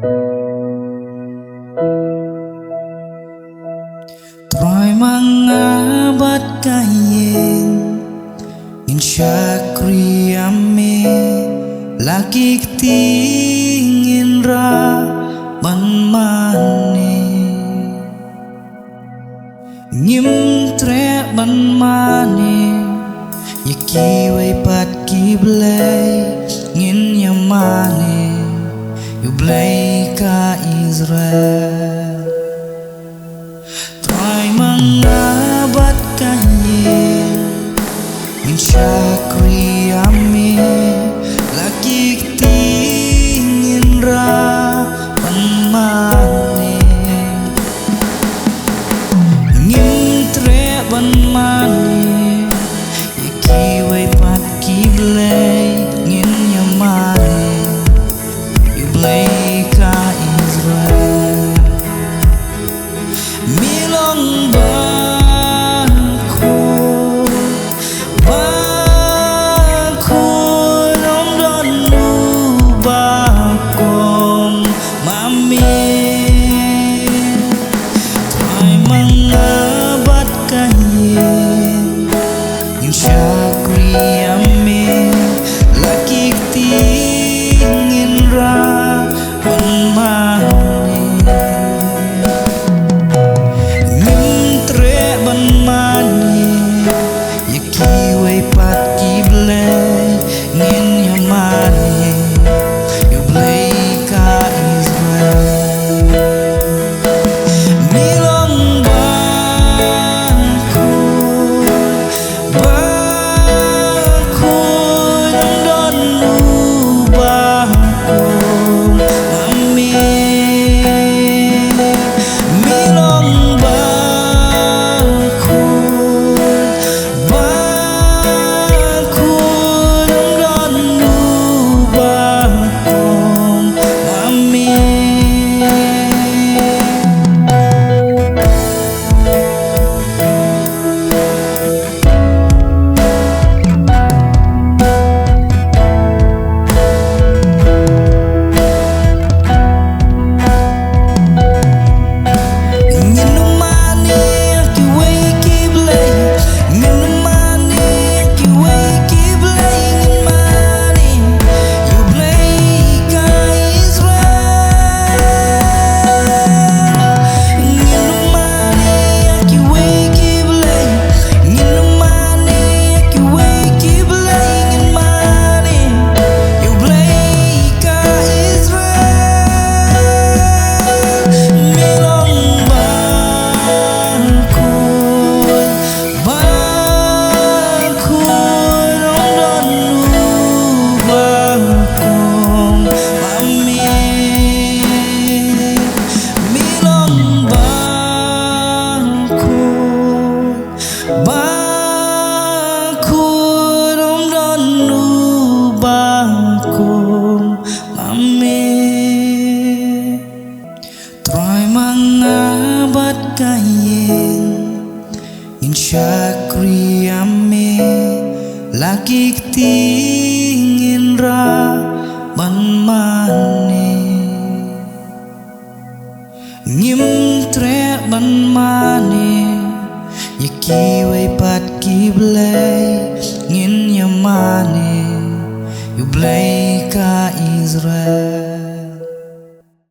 Troy mangabat kayen in syakri ame lagi tingin ra mane ngim tre ban mane yaki way pat ki blay ngin yamane yu blay ka Israel troy mangabat kayen in syakri ame lagi tingin ra mane ngim tre ban mane yaki way pat ki blay ngin yamane yu blay ka Israel milong kayen in syakri ame lagi tingin ra mane ngim tre ban mane yaki way pat ki blay ngin yamane yu blay ka Israel